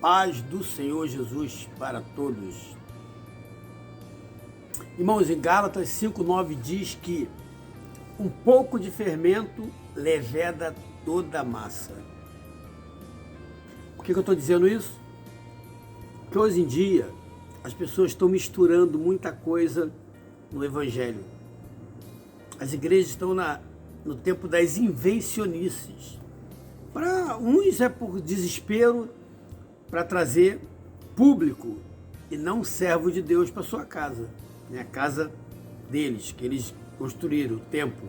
paz do Senhor Jesus para todos. Irmãos, em Gálatas 5:9 diz que um pouco de fermento leveda toda a massa. Por que eu estou dizendo isso? Porque hoje em dia as pessoas estão misturando muita coisa no Evangelho. As igrejas estão no tempo das invencionices. Para uns é por desespero, para trazer público e não servo de Deus para sua casa, né? A casa deles, que eles construíram, o templo,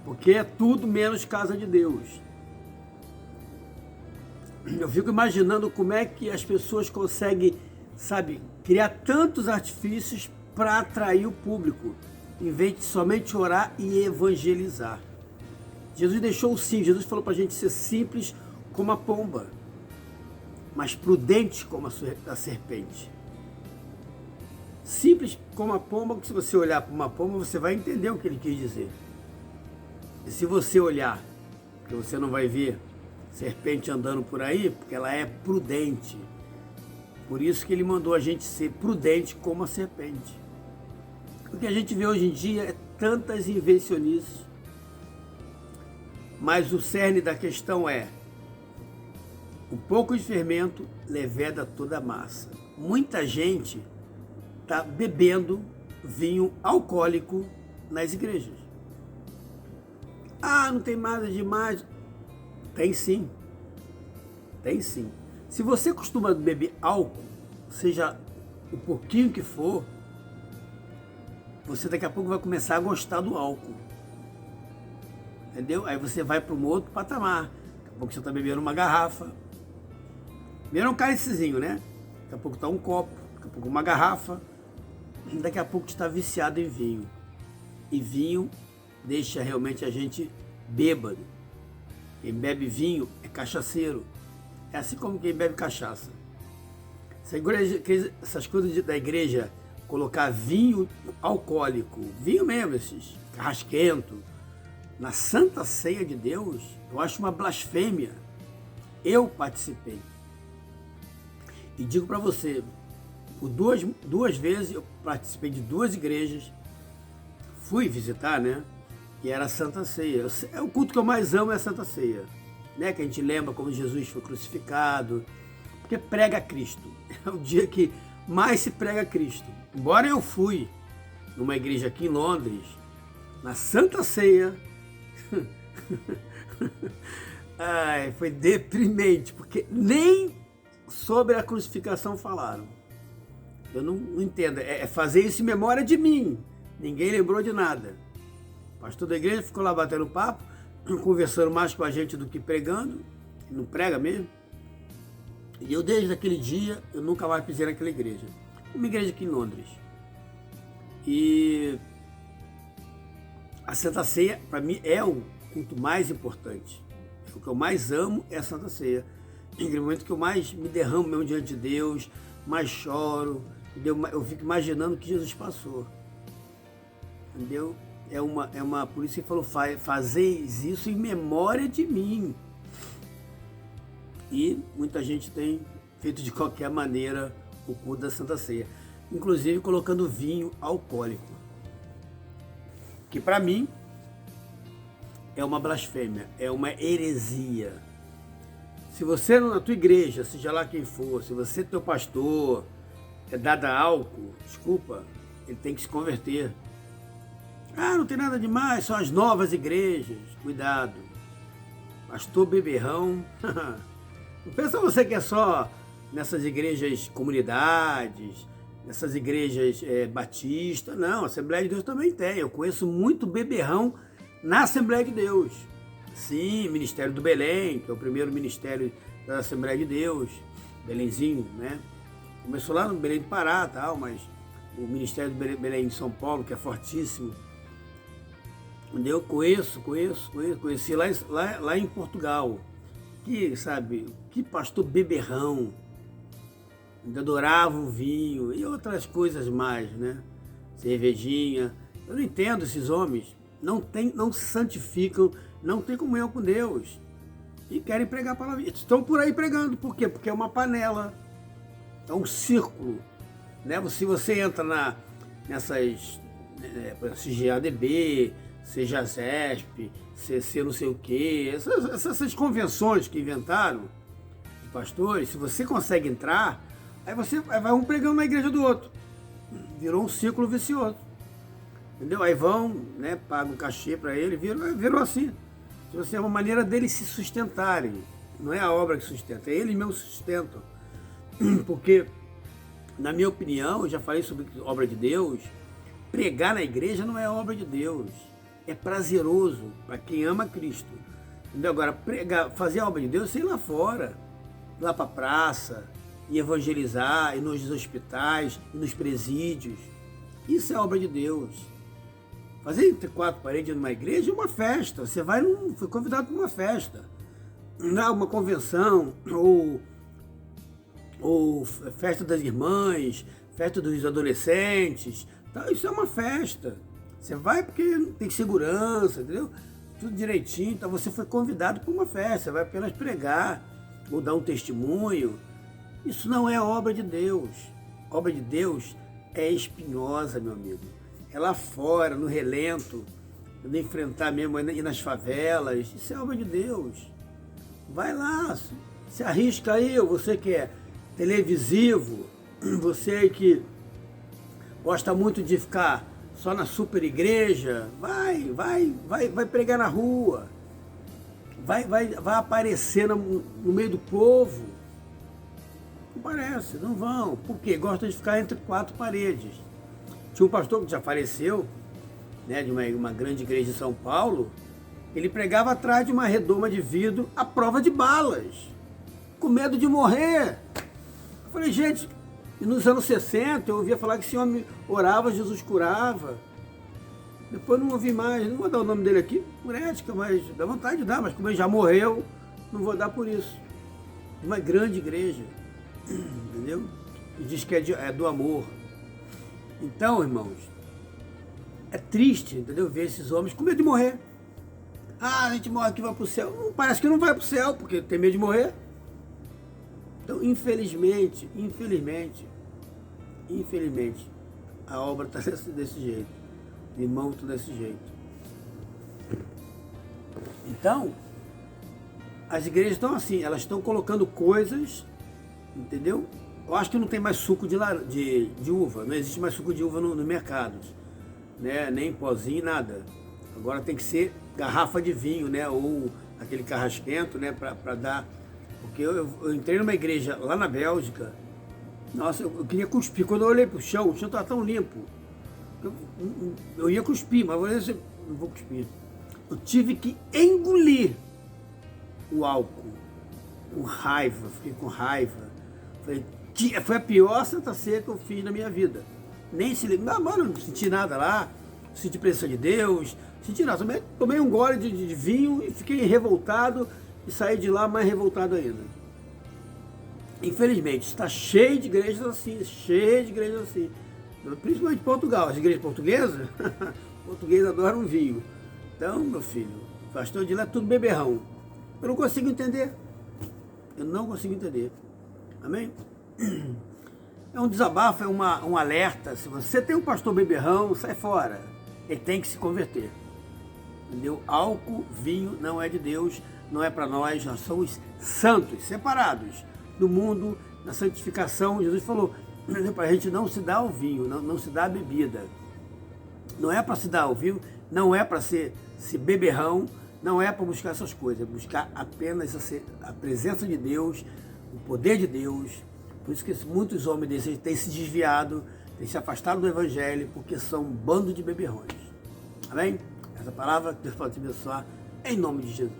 porque é tudo menos casa de Deus. Eu fico imaginando como é que as pessoas conseguem, criar tantos artifícios para atrair o público, em vez de somente orar e evangelizar. Jesus deixou o sim, Jesus falou para a gente ser simples como a pomba, mas prudente como a serpente. Simples como a pomba, que se você olhar para uma pomba, você vai entender o que ele quis dizer. E se você olhar, porque você não vai ver serpente andando por aí, porque ela é prudente. Por isso que ele mandou a gente ser prudente como a serpente. O que a gente vê hoje em dia é tantas invencionices, mas o cerne da questão é: um pouco de fermento leveda toda a massa. Muita gente está bebendo vinho alcoólico nas igrejas. Ah, não tem nada demais. Tem sim. Tem sim. Se você costuma beber álcool, seja o pouquinho que for, você daqui a pouco vai começar a gostar do álcool. Entendeu? Aí você vai para um outro patamar. Daqui a pouco você está bebendo uma garrafa. Primeiro é um cálicezinho, né? Daqui a pouco está um copo, daqui a pouco uma garrafa. Daqui a pouco está viciado em vinho. E vinho deixa realmente a gente bêbado. Quem bebe vinho é cachaceiro. É assim como quem bebe cachaça. Essas coisas da igreja, colocar vinho alcoólico, vinho mesmo, esses carrasquento, na Santa Ceia de Deus, eu acho uma blasfêmia. Eu participei. E digo para você, por duas vezes eu participei de duas igrejas, fui visitar, né? E era a Santa Ceia. É o culto que eu mais amo, é a Santa Ceia, né? Que a gente lembra como Jesus foi crucificado, porque prega Cristo. É o dia que mais se prega Cristo. Embora eu fui numa igreja aqui em Londres, na Santa Ceia, ai, foi deprimente, porque nem sobre a crucificação falaram. Eu não entendo, é fazer isso em memória de mim. Ninguém lembrou de nada. O pastor da igreja ficou lá batendo papo, conversando mais com a gente do que pregando, não prega mesmo. E eu desde aquele dia, eu nunca mais pisei naquela igreja. Uma igreja aqui em Londres. E a Santa Ceia, para mim, é o culto mais importante. O que eu mais amo é a Santa Ceia. É o momento que eu mais me derramo mesmo diante de Deus, mais choro, entendeu? Eu fico imaginando o que Jesus passou. Entendeu? Por isso que ele falou, fazeis isso em memória de mim. E muita gente tem feito de qualquer maneira o culto da Santa Ceia. Inclusive colocando vinho alcoólico. Que para mim é uma blasfêmia, é uma heresia. Se você na tua igreja, seja lá quem for, se você teu pastor é dado a álcool, desculpa, ele tem que se converter. Ah, não tem nada demais, são as novas igrejas. Cuidado. Pastor beberrão. Não pensa você que é só nessas igrejas comunidades, nessas igrejas batistas. Não, a Assembleia de Deus também tem. Eu conheço muito beberrão na Assembleia de Deus. Sim, Ministério do Belém, que é o primeiro ministério da Assembleia de Deus. Belenzinho, né? Começou lá no Belém do Pará, tal, mas o Ministério do Belém de São Paulo, que é fortíssimo. Eu conheci lá em Portugal. Que pastor beberrão. Adorava o vinho e outras coisas mais, né? Cervejinha. Eu não entendo esses homens. Não se santificam, não tem comunhão com Deus. e querem pregar a palavra. Estão por aí pregando. Por quê? Porque é uma panela, é um círculo. Né? Se você entra nessas CGADB, seja ZESP, CC não sei o quê, essas convenções que inventaram de pastores, se você consegue entrar, aí vai um pregando na igreja do outro. Virou um círculo vicioso. Entendeu? Aí vão, né, pagam cachê para ele, virou assim. É uma maneira deles se sustentarem. Não é a obra que sustenta, é eles mesmos sustentam. Porque, na minha opinião, eu já falei sobre obra de Deus, pregar na igreja não é obra de Deus. É prazeroso para quem ama Cristo. Entendeu? Agora, fazer a obra de Deus é ir lá fora, ir lá para a praça, e evangelizar, ir nos hospitais, ir nos presídios. Isso é obra de Deus. Fazer entre quatro paredes numa igreja é uma festa. Você foi convidado para uma festa. Não é uma convenção, ou festa das irmãs, festa dos adolescentes. Então, isso é uma festa. Você vai porque tem segurança, entendeu? Tudo direitinho. Então você foi convidado para uma festa. Você vai apenas pregar ou dar um testemunho. Isso não é obra de Deus. Obra de Deus é espinhosa, meu amigo. É lá fora, no relento, de enfrentar mesmo, ir nas favelas. Isso é obra de Deus. Vai lá, se arrisca aí, você que é televisivo, você que gosta muito de ficar só na super igreja, vai pregar na rua, vai aparecer no meio do povo. Não parece, não vão. Por quê? Gostam de ficar entre quatro paredes. Tinha um pastor que já faleceu, né, de uma grande igreja em São Paulo. Ele pregava atrás de uma redoma de vidro à prova de balas, com medo de morrer. Eu falei, gente, e nos anos 60 eu ouvia falar que esse homem orava, Jesus curava. Depois não ouvi mais, não vou dar o nome dele aqui, por ética, mas dá vontade de dar, mas como ele já morreu, não vou dar por isso. Uma grande igreja, entendeu? E diz que é do amor. Então, irmãos, é triste, entendeu? Ver esses homens com medo de morrer. Ah, a gente morre aqui e vai para o céu. Não, parece que não vai para o céu, porque tem medo de morrer. Então, infelizmente, a obra está desse jeito. O irmão está desse jeito. Então, as igrejas estão assim, elas estão colocando coisas, entendeu? Eu acho que não tem mais suco de uva, não existe mais suco de uva nos mercados, né? Nem pozinho, nada. Agora tem que ser garrafa de vinho, né? Ou aquele carrasquento, né? Para dar. Porque eu entrei numa igreja lá na Bélgica, nossa, eu queria cuspir. Quando eu olhei para o chão estava tão limpo. Eu ia cuspir, mas eu não vou cuspir. Eu tive que engolir o álcool, com raiva, fiquei com raiva. Foi a pior Santa Ceia que eu fiz na minha vida. Nem se lembra, não senti nada lá, não senti presença de Deus, senti nada. Tomei um gole de vinho e fiquei revoltado e saí de lá mais revoltado ainda. Infelizmente, está cheio de igrejas assim, Principalmente Portugal, as igrejas portuguesas, português adora um vinho. Então, meu filho, o pastor de lá é tudo beberrão. Eu não consigo entender. Amém? É um desabafo, é um alerta. Se você tem um pastor beberrão, sai fora. Ele tem que se converter. Entendeu? Álcool, vinho não é de Deus, não é para nós. Nós somos santos, separados do mundo, na santificação. Jesus falou, para a gente não se dar ao vinho, não se dá a bebida. Não é para se dar ao vinho, não é para ser beberrão, não é para buscar essas coisas, é buscar apenas a presença de Deus, o poder de Deus. Por isso que muitos homens desses têm se desviado, têm se afastado do Evangelho, porque são um bando de beberrões. Amém? Essa palavra, Deus pode te abençoar, em nome de Jesus.